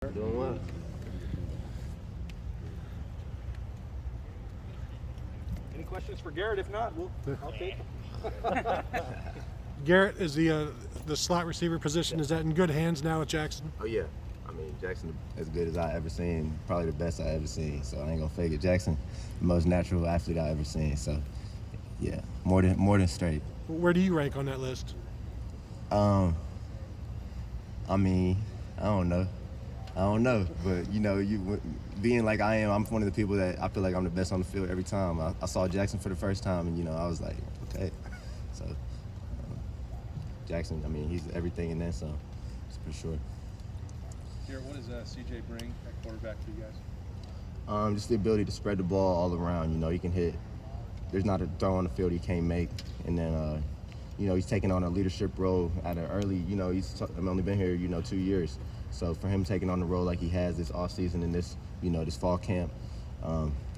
Doing well. Any questions for Garrett? If not, I'll take them. Garrett, is the slot receiver position, is that in good hands now with Jaxon? Oh yeah. I mean, Jaxon as good as I ever seen, probably the best I ever seen. So I ain't gonna fake it. Jaxon, the most natural athlete I ever seen. So yeah, more than straight. Where do you rank on that list? I mean, I don't know, but you being like I am, I'm one of the people that I feel like I'm the best on the field every time. I saw Jaxon for the first time, and I was like, okay. So Jaxon, I mean, he's everything and then some, for sure. Garrett, what does CJ bring at quarterback to you guys? Just the ability to spread the ball all around. He can hit. There's not a throw on the field he can't make, and then he's taking on a leadership role at an early. He's only been here 2 years. So for him taking on the role like he has this offseason and this, this fall camp,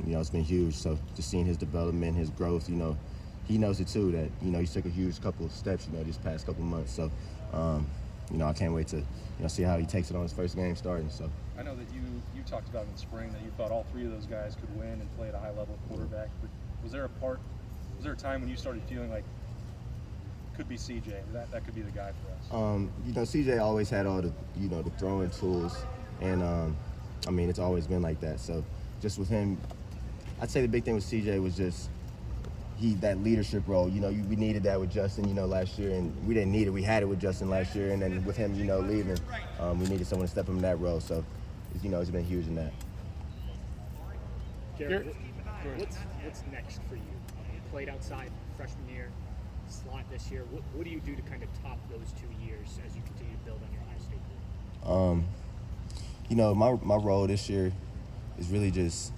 it's been huge. So just seeing his development, his growth, he knows it too that, he's took a huge couple of steps, these past couple of months. So, I can't wait to, see how he takes it on his first game starting. So I know that you talked about in the spring that you thought all three of those guys could win and play at a high level quarterback. But was there a time when you started feeling like could be CJ, that could be the guy for us? CJ always had all the, the throwing tools, and it's always been like that. So just with him, I'd say the big thing with CJ was just that leadership role. We needed that with Justin, last year, and we didn't need it. We had it with Justin last year, and then with him, leaving, we needed someone to step in that role. So, it's been huge in that. Garrett, what's next for you? You played outside freshman year, slot this year. What do you do to kind of top those 2 years as you continue to build on your Ohio State career? My role this year is really just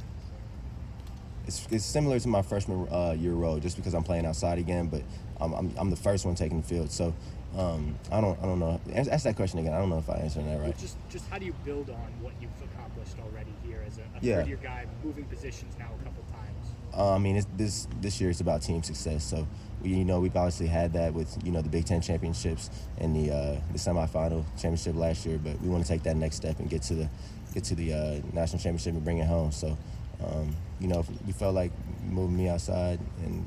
it's similar to my freshman year role, just because I'm playing outside again, but I'm the first one taking the field. So I don't know. Ask that question again. I don't know if I answered that right. Just how do you build on what you've accomplished already here as a Yeah. third-year guy, moving positions now a couple times? This year it's about team success. So we've obviously had that with the Big Ten championships and the semifinal championship last year, but we want to take that next step and get to the national championship and bring it home. So we felt like moving me outside and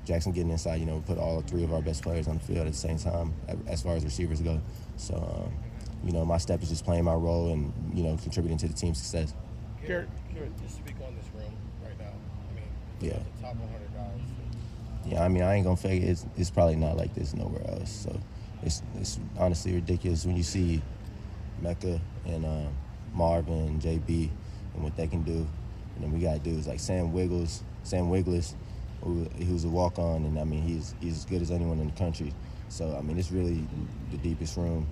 Jaxon getting inside, we put all three of our best players on the field at the same time as far as receivers go. So my step is just playing my role and contributing to the team's success. Garrett, you speak on this room right now. Yeah. The top 100 guys. Yeah, I ain't gonna fake it. It's probably not like this nowhere else. So it's honestly ridiculous when you see Mecca and Marvin and JB and what they can do. And then we got dudes like Sam Wiggles, who was a walk-on, and he's as good as anyone in the country. So it's really the deepest room,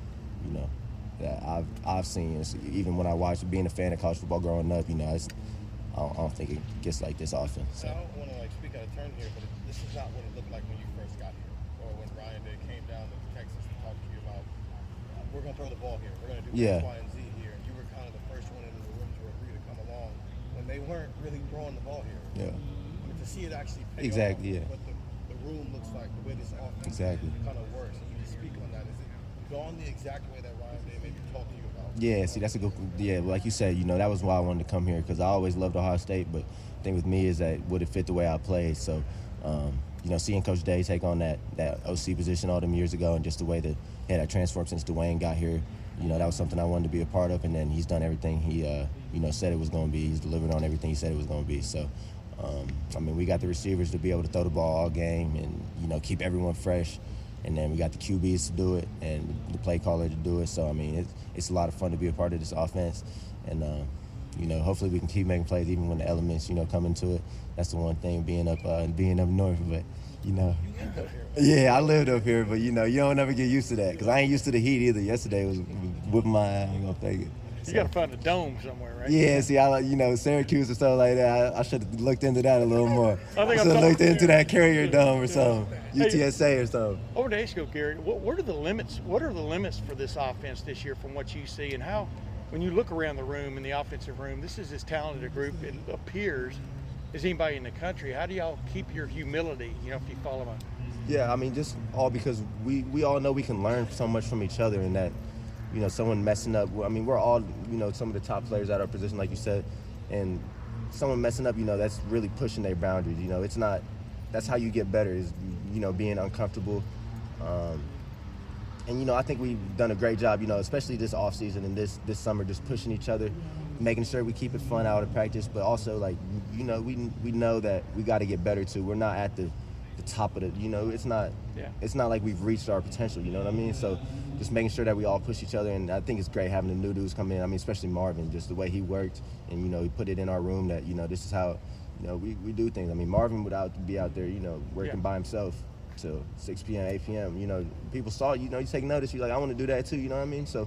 that I've seen. Even when I watched, being a fan of college football growing up, I don't think it gets like this often. So. I don't want to speak out of turn here, but this is not what it looked like when you first got here, or when Ryan Day came down to Texas to talk to you about we're going to throw the ball here, we're going to do X, Y, and Z here, and you were kind of the first one in the room to agree to come along when they weren't really throwing the ball here. Yeah. To see it actually pay Exactly. off, Yeah. what the room looks like, the way this offense Exactly. kind of works. Can you speak on that? Is it gone the exact way that Ryan Day maybe talked to you about? Yeah, see, that's a good. Yeah, like you said, that was why I wanted to come here, because I always loved Ohio State. But the thing with me is that would it fit the way I played? So, seeing Coach Day take on that OC position all them years ago, and just the way that he had that transform since Dwayne got here, that was something I wanted to be a part of. And then he's done everything he, said it was going to be. He's delivered on everything he said it was going to be. So, we got the receivers to be able to throw the ball all game and keep everyone fresh. And then we got the QBs to do it and the play caller to do it. So, it's a lot of fun to be a part of this offense. And, hopefully we can keep making plays even when the elements, come into it. That's the one thing being up north. But, You lived up here. Yeah, I lived up here. But, you don't ever get used to that, because I ain't used to the heat either. Yesterday was whipping my eye. I ain't going to fake it. You got to find a dome somewhere, right? Yeah, see, Syracuse and stuff like that. I should have looked into that a little more. I should have looked into that Carrier Dome or something, Hey, UTSA or something. I want to ask you, Garrett, what are the limits? What are the limits for this offense this year from what you see, and how, when you look around the room, in the offensive room, this is as talented a group it appears as anybody in the country. How do y'all keep your humility? If you follow my. Yeah, just all because we all know we can learn so much from each other, and that you know, someone messing up. I mean, we're all, you know, some of the top players at our position, like you said, and someone messing up, you know, that's really pushing their boundaries. You know, it's not. That's how you get better, is, you know, being uncomfortable. And, you know, I think we've done a great job, you know, especially this offseason and this summer, just pushing each other, making sure we keep it fun out of practice, but also, like, you know, we know that we got to get better too. We're not at the top of the, you know, it's not like we've reached our potential, you know what I mean? So just making sure that we all push each other, and I think it's great having the new dudes come in. I mean, especially Marvin, just the way he worked, and, you know, he put it in our room that, you know, this is how, you know, we do things. I mean, Marvin would be out there, you know, working by himself till 6 p.m., 8 p.m. You know, people saw, you know, you take notice. You're like, I want to do that too. You know what I mean? So,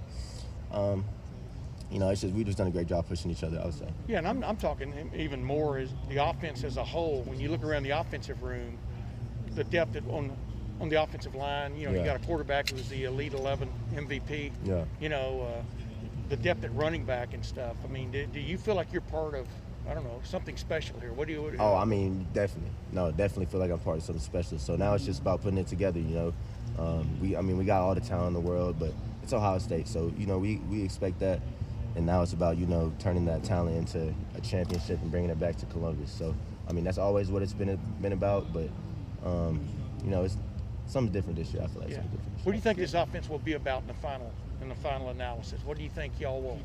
you know, it's just we just done a great job pushing each other, I would say. Yeah, and I'm talking even more as the offense as a whole. When you look around the offensive room, the depth on the offensive line, you know, you got a quarterback who was the Elite 11 MVP. Yeah. You know, the depth at running back and stuff. I mean, do you feel like you're part of, I don't know, something special here? What do you? Oh, I mean, definitely. No, definitely feel like I'm part of something special. So now it's just about putting it together, you know. We got all the talent in the world, but it's Ohio State. So, you know, we expect that. And now it's about, you know, turning that talent into a championship and bringing it back to Columbus. So, I mean, that's always what it's been about. But, you know, it's something different this year. I feel like something different. What do you think this offense will be about in the final analysis? What do you think y'all will?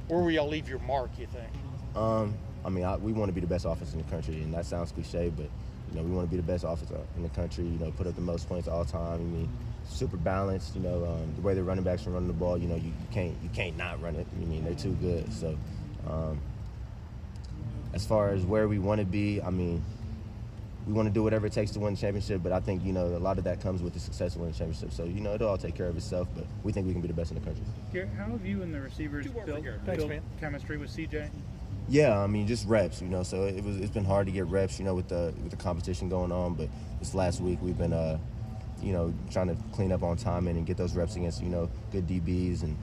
Where will y'all leave your mark, you think? I mean, we want to be the best offense in the country, and that sounds cliche, but, you know, we want to be the best offense in the country, you know, put up the most points all time. I mean, super balanced, you know, the way the running backs are running the ball, you know, you can't not run it. I mean, they're too good. So, as far as where we want to be, I mean, we want to do whatever it takes to win the championship, but I think, you know, a lot of that comes with the success of winning the championship. So, you know, it'll all take care of itself, but we think we can be the best in the country. Garrett, how have you and the receivers built chemistry with CJ? Yeah, I mean, just reps, you know. So it's been hard to get reps, you know, with the competition going on. But this last week we've been, you know, trying to clean up on timing and get those reps against, you know, good DBs, and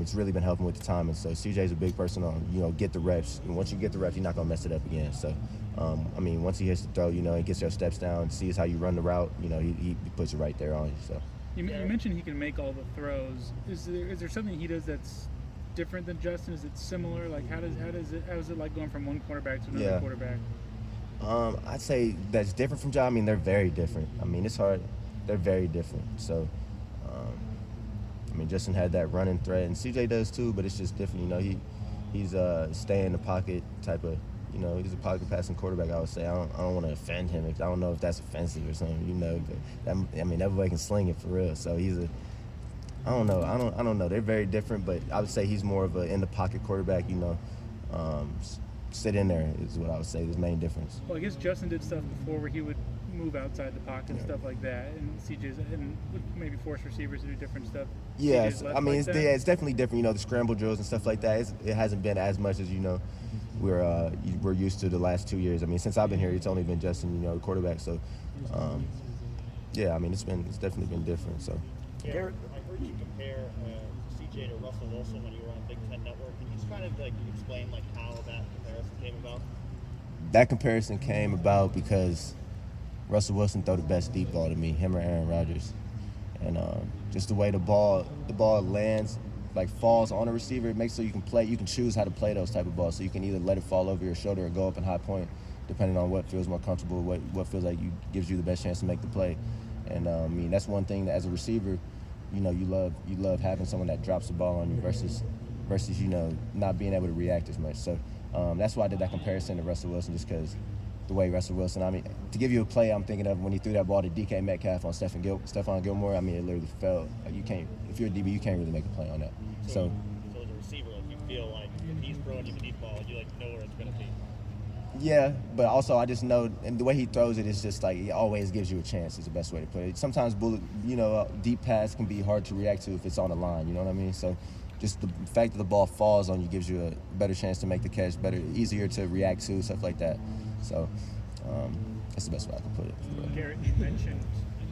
it's really been helping with the timing. So CJ's a big person on, you know, get the reps. And once you get the reps, you're not gonna mess it up again. So, I mean, once he hits the throw, you know, he gets your steps down, sees how you run the route, you know, he puts it right there on you. So you mentioned he can make all the throws. Is there something he does that's different than Justin? Is it similar? Like how is it like going from one quarterback to another quarterback? I'd say that's different from John. I mean, they're very different. I mean, it's hard. They're very different. So, I mean, Justin had that running threat, and CJ does too, but it's just different. You know, he's stay in the pocket type of, you know, he's a pocket passing quarterback. I would say I don't want to offend him. I don't know if that's offensive or something, you know. But I mean, everybody can sling it for real. So I don't know. I don't know. They're very different, but I would say he's more of a in the pocket quarterback. You know, sit in there is what I would say. The main difference. Well, I guess Justin did stuff before where he would move outside the pocket and stuff like that, and CJ's and would maybe force receivers to do different stuff. Yeah, I mean, it's definitely different. You know, the scramble drills and stuff like that. It hasn't been as much as, you know, we're used to the last 2 years. I mean, since I've been here, it's only been Justin, you know, the quarterback. So, yeah, I mean, it's definitely been different. So. Garrett, I heard you compare CJ to Russell Wilson when you were on Big Ten Network. Can you just kind of like explain like how that comparison came about? That comparison came about because Russell Wilson threw the best deep ball to me, him or Aaron Rodgers, and just the way the ball lands, like falls on a receiver, it makes so you can choose how to play those type of balls. So you can either let it fall over your shoulder or go up in high point, depending on what feels more comfortable, what feels like gives you the best chance to make the play. And I mean, that's one thing that as a receiver, you know, you love having someone that drops the ball on you versus you know, not being able to react as much. So that's why I did that comparison to Russell Wilson, just because the way Russell Wilson, I mean, to give you a play I'm thinking of when he threw that ball to DK Metcalf on Stephon Gilmore, I mean, it literally fell. Like, you can't, if you're a DB, you can't really make a play on that. So as a receiver, like, you feel like if he's throwing you the deep ball, you like know where it's going to be. Yeah, but also I just know, and the way he throws it is just like, it always gives you a chance is the best way to put it. Sometimes, deep pass can be hard to react to if it's on the line, you know what I mean? So just the fact that the ball falls on you gives you a better chance to make the catch, easier to react to, stuff like that. So that's the best way I can put it. Garrett, you mentioned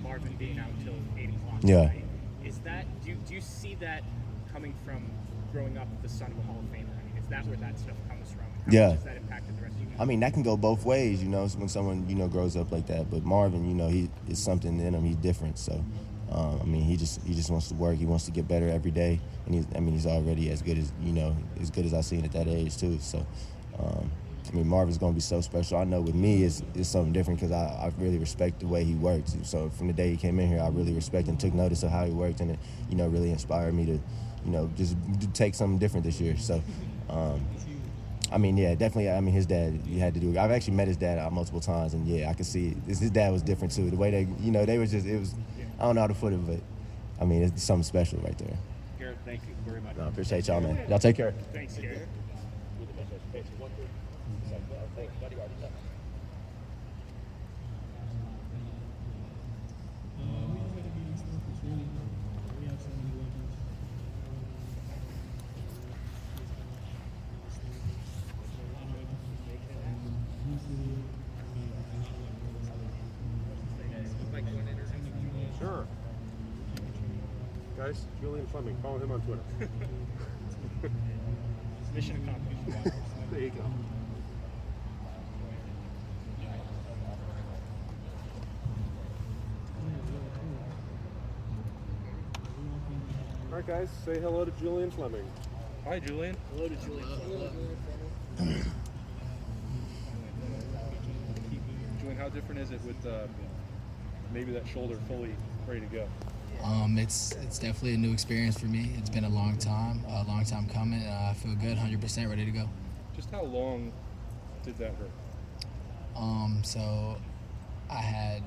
Marvin being out till 8 o'clock. Yeah. Tonight. Is that, do you see that coming from growing up the son of a Hall of Famer? I mean, is that where that stuff comes from? How much has that impacted the rest of you? I mean, that can go both ways, you know, when someone, you know, grows up like that. But Marvin, you know, he is something in him. He's different. So I mean, he just wants to work. He wants to get better every day, and he's already as good as I've seen at that age too. So, I mean, Marvin's going to be so special. I know with me, it's something different because I really respect the way he works. So from the day he came in here, I really respect and took notice of how he worked, and it, really inspired me to, just take something different this year. So, I mean, yeah, definitely. I mean, his dad, he had to do it. I've actually met his dad multiple times, and yeah, I could see his dad was different too. The way they was just, it was, I don't know how to put it, but I mean, it's something special right there. Garrett, thank you very much. No, I appreciate y'all, man. Y'all take care. Thanks, Garrett. Sure. Guys, Julian Fleming, follow him on Twitter. Mission accomplished. There you go. All right, guys, say hello to Julian Fleming. Hi, Julian. Hello to Julian. Julian, how different is it with maybe that shoulder fully ready to go? It's definitely a new experience for me. It's been a long time coming. I feel good, 100% ready to go. Just how long did that hurt? So I had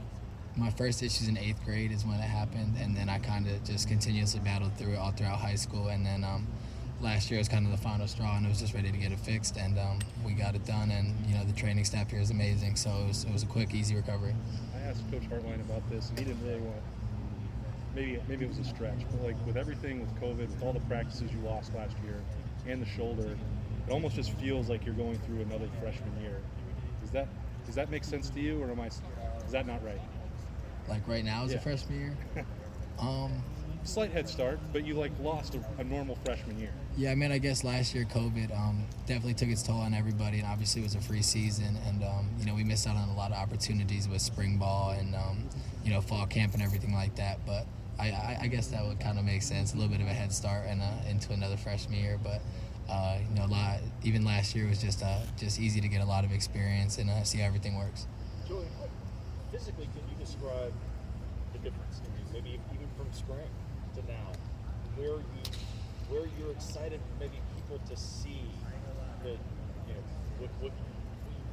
my first issues in 8th grade is when it happened, and then I kind of just continuously battled through it all throughout high school, and then last year was kind of the final straw, and it was just ready to get it fixed, and we got it done, and the training staff here is amazing, so it was a quick, easy recovery. I asked Coach Hartline about this, and he didn't really want. Maybe it was a stretch, but like with everything with COVID, with all the practices you lost last year, and the shoulder, it almost just feels like you're going through another freshman year. Does that make sense to you, or is that not right? Like right now as a freshman year? Slight head start, but you lost a normal freshman year. Yeah, I mean, I guess last year COVID definitely took its toll on everybody, and obviously it was a free season, and we missed out on a lot of opportunities with spring ball and fall camp and everything like that. But I guess that would kind of make sense, a little bit of a head start and into another freshman year. But even last year was just easy to get a lot of experience and see how everything works. Julian, physically, can you describe the difference? Maybe even from spring to now, where you're excited maybe people to see that what you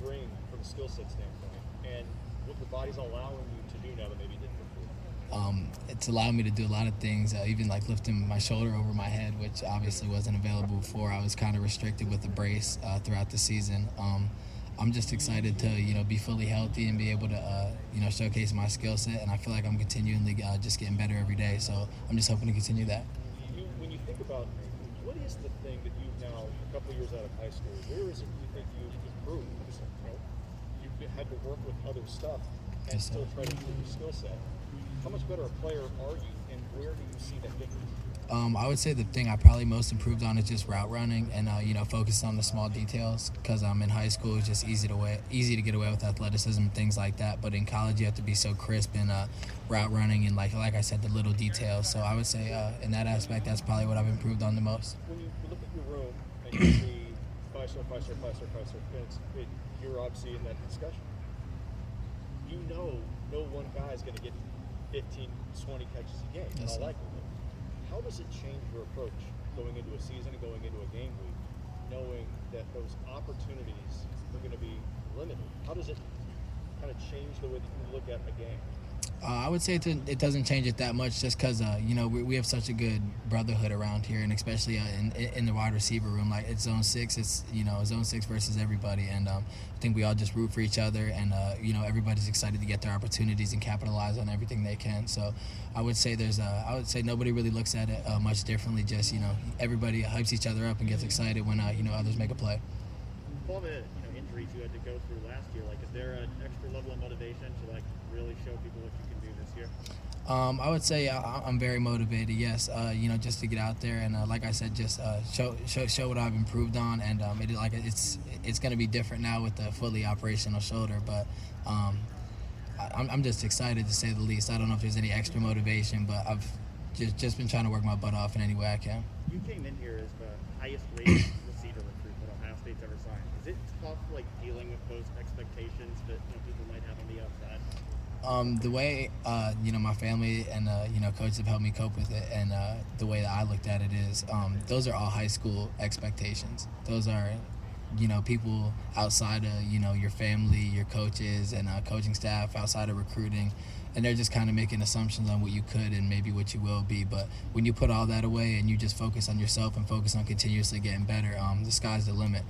bring from a skill set standpoint, and what your body's allowing you to do now that maybe you didn't before. It's allowed me to do a lot of things, even like lifting my shoulder over my head, which obviously wasn't available before. I was kind of restricted with the brace throughout the season. I'm just excited to be fully healthy and be able to showcase my skill set, and I feel like I'm continually just getting better every day. So I'm just hoping to continue that. When you think about what is the thing that you've now a couple of years out of high school, where is it you think you've improved? You've had to work with other stuff and still try to improve your skill set. How much better a player are you, and where do you see that difference? I would say the thing I probably most improved on is just route running and focus on the small details, because in high school it's just easy to get away with athleticism and things like that, but in college you have to be so crisp in route running and like I said, the little details. So I would say in that aspect that's probably what I've improved on the most. When you look at your room and you see five-star, you're obviously in that discussion. No one guy's going to get 15, 20 catches a game in all likelihood. How does it change your approach going into a season and going into a game week, knowing that those opportunities are going to be limited? How does it kind of change the way that you look at a game? I would say it doesn't change it that much, just because we have such a good brotherhood around here, and especially in the wide receiver room. Like it's zone 6, it's zone 6 versus everybody, and I think we all just root for each other, and everybody's excited to get their opportunities and capitalize on everything they can. So I would say nobody really looks at it much differently. Just everybody hypes each other up and gets excited when others make a play. All the injuries you had to go through last year, is there an extra level of motivation to really show people what you can do this year? I would say I'm very motivated. Yes, just to get out there and like I said, just show what I've improved on, and it's going to be different now with the fully operational shoulder. But I'm just excited to say the least. I don't know if there's any extra motivation, but I've just been trying to work my butt off in any way I can. You came in here as the highest rated receiver recruit that Ohio State's ever signed. Is it tough, like, dealing with those expectations that people might have on the outside? The way my family and coaches have helped me cope with it, and the way that I looked at it is those are all high school expectations. Those are people outside of your family, your coaches, and coaching staff, outside of recruiting, and they're just kind of making assumptions on what you could and maybe what you will be. But when you put all that away and you just focus on yourself and focus on continuously getting better, the sky's the limit.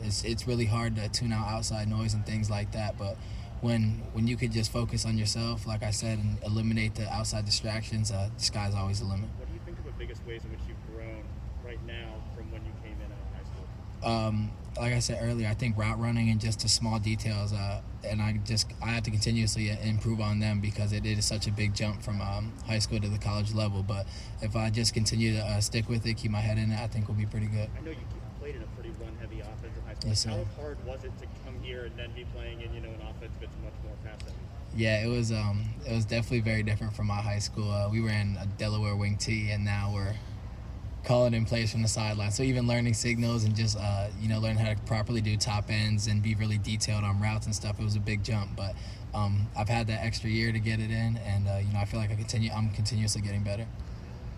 It's really hard to tune out outside noise and things like that, but when you could just focus on yourself, like I said, and eliminate the outside distractions, the sky's always the limit. What do you think are the biggest ways in which you've grown right now from when you came in out of high school? Like I said earlier, I think route running and just the small details, and I have to continuously improve on them because it is such a big jump from high school to the college level. But if I just continue to stick with it, keep my head in it, I think we'll be pretty good. I know you played in a pretty run-heavy offense in high school. Yes, sir. How hard was it to come here and then be playing in an offense that's much more pass-heavy? Yeah, it was definitely very different from my high school. We were in a Delaware wing tee, and now we're calling in plays from the sideline. So even learning signals and just learning how to properly do top ends and be really detailed on routes and stuff, it was a big jump. But I've had that extra year to get it in, and I feel like I'm continuously getting better.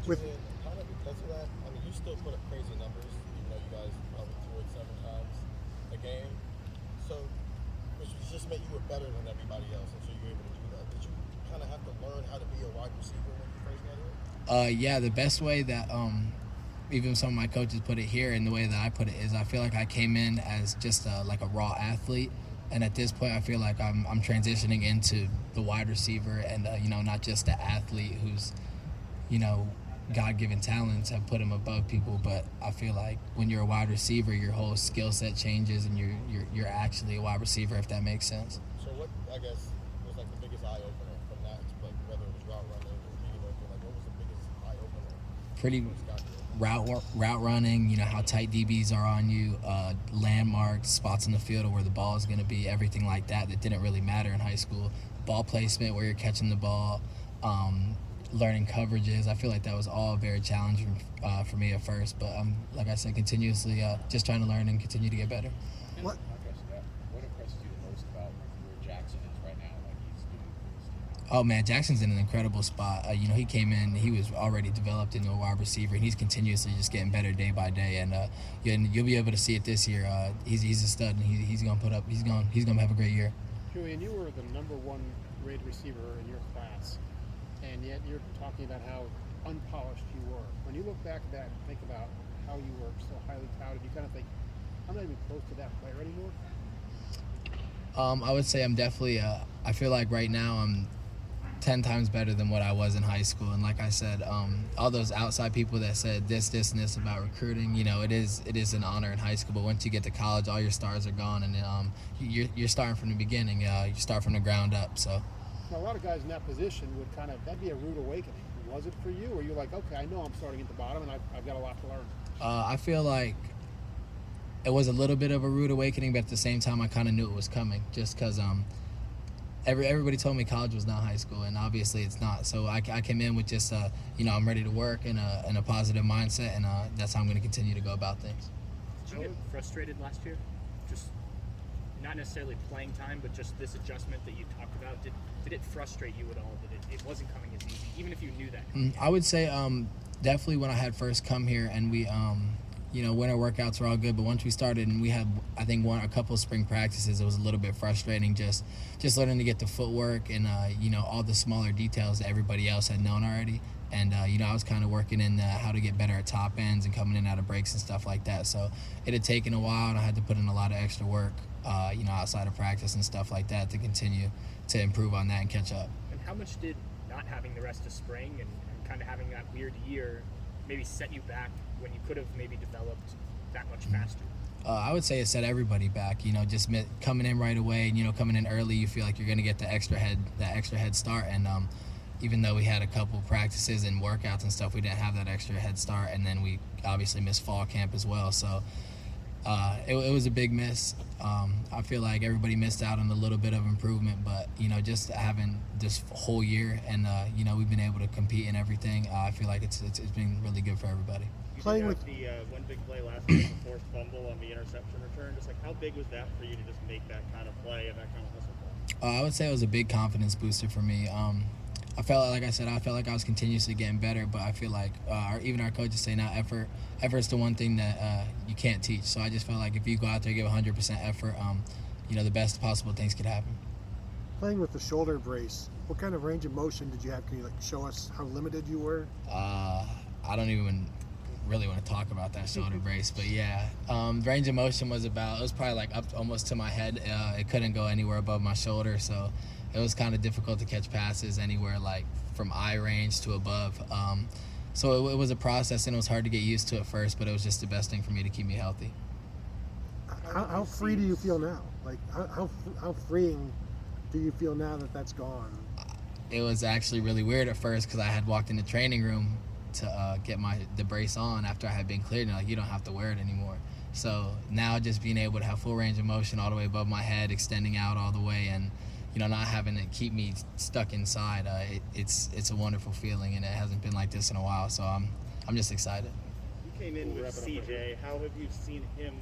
With kind of because of that, I mean, you still put up crazy numbers, even though you guys probably threw it 7 times a game. So, which just meant you were better than everybody else, and so you were able to do that. Did you kind of have to learn how to be a wide receiver when you first got here? Yeah, the best way that even some of my coaches put it here, and the way that I put it is, I feel like I came in as just like a raw athlete, and at this point, I feel like I'm transitioning into the wide receiver, and not just the athlete who's God-given talents have put him above people, but I feel like when you're a wide receiver, your whole skill set changes, and you're actually a wide receiver, if that makes sense. So what, I guess, was like the biggest eye-opener from that, like whether it was route running or being open, like what was the biggest eye-opener? Pretty route running, how tight DBs are on you, landmarks, spots in the field of where the ball is going to be, everything like that didn't really matter in high school. Ball placement, where you're catching the ball, learning coverages. I feel like that was all very challenging for me at first, but like I said, continuously just trying to learn and continue to get better. What? What impresses you the most about where Jaxon is right now? Like he's doing. Oh man, Jackson's in an incredible spot. He came in, he was already developed into a wide receiver, and he's continuously just getting better day by day. And you'll be able to see it this year. He's a stud, and he's gonna put up. He's gonna have a great year. Julian, you were the #1 rated receiver in your class, and yet you're talking about how unpolished you were. When you look back at that and think about how you were so highly touted, you kind of think, I'm not even close to that player anymore? I would say I'm definitely, I feel like right now I'm 10 times better than what I was in high school. And like I said, all those outside people that said this and this about recruiting, it is an honor in high school, but once you get to college, all your stars are gone, and you're starting from the beginning. You start from the ground up, so. Now, a lot of guys in that position would that'd be a rude awakening. Was it for you? Or you're like, okay, I know I'm starting at the bottom and I've got a lot to learn? I feel like it was a little bit of a rude awakening, but at the same time, I kind of knew it was coming just because everybody told me college was not high school, and obviously it's not. So I came in with just, I'm ready to work in a positive mindset, and that's how I'm going to continue to go about things. Did you get frustrated last year? Just not necessarily playing time, but just this adjustment that you talked about. Did it frustrate you at all that it wasn't coming as easy, even if you knew that? I would say definitely when I had first come here, and we, winter workouts were all good, but once we started and we had, I think, a couple of spring practices, it was a little bit frustrating just learning to get the footwork and, all the smaller details that everybody else had known already. And, I was kind of working in how to get better at top ends and coming in out of breaks and stuff like that. So it had taken a while, and I had to put in a lot of extra work, outside of practice and stuff like that to continue to improve on that and catch up. And how much did not having the rest of spring and kind of having that weird year maybe set you back when you could have maybe developed that much faster? I would say it set everybody back. Just coming in right away, and coming in early, you feel like you're going to get that extra head start. And even though we had a couple practices and workouts and stuff, we didn't have that extra head start. And then we obviously missed fall camp as well. So it it was a big miss. I feel like everybody missed out on a little bit of improvement, but just having this whole year and we've been able to compete in everything. I feel like it's been really good for everybody. You Playing did with- have the one big play last week, the forced fumble on the interception return. Just like how big was that for you to just make that kind of play and that kind of hustle play? I would say it was a big confidence booster for me. I felt like I was continuously getting better, but I feel like even our coaches say now effort's the one thing that you can't teach. So I just felt like if you go out there and give 100% effort, the best possible things could happen. Playing with the shoulder brace, what kind of range of motion did you have? Can you show us how limited you were? I don't even really want to talk about that shoulder brace, but yeah, range of motion was probably like up almost to my head. It couldn't go anywhere above my shoulder, so it was kind of difficult to catch passes anywhere like from eye range to above. So it was a process, and it was hard to get used to at first, but it was just the best thing for me to keep me healthy. How free do you feel now? Like how freeing do you feel now that that's gone? It was actually really weird at first because I had walked in the training room to get the brace on after I had been cleared, and you don't have to wear it anymore. So now just being able to have full range of motion all the way above my head, extending out all the way, and not having to keep me stuck inside, it's a wonderful feeling, and it hasn't been like this in a while. So I'm just excited. You came in with CJ. How have you seen him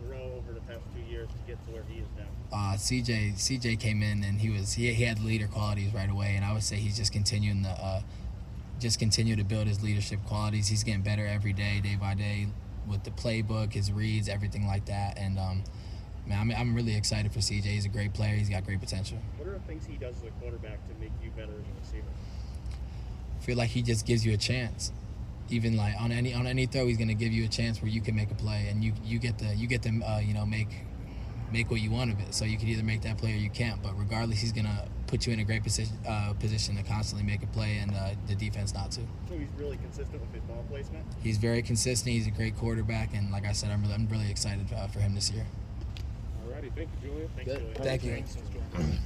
grow over the past 2 years to get to where he is now? CJ came in and he had leader qualities right away, and I would say he's just continue to build his leadership qualities. He's getting better every day by day, with the playbook, his reads, everything like that. And I'm really excited for CJ. He's a great player. He's got great potential. What are the things he does as a quarterback to make you better as a receiver? I feel like he just gives you a chance. Even like on any throw, he's gonna give you a chance where you can make a play, and you get to make what you want of it. So you can either make that play or you can't. But regardless, he's gonna put you in a great position to constantly make a play, and the defense not to. So he's really consistent with his ball placement? He's very consistent. He's a great quarterback, and like I said, I'm really excited for him this year. Alrighty, thank you, Julian. Thanks, Julian. Thank you. Thanks, Julian.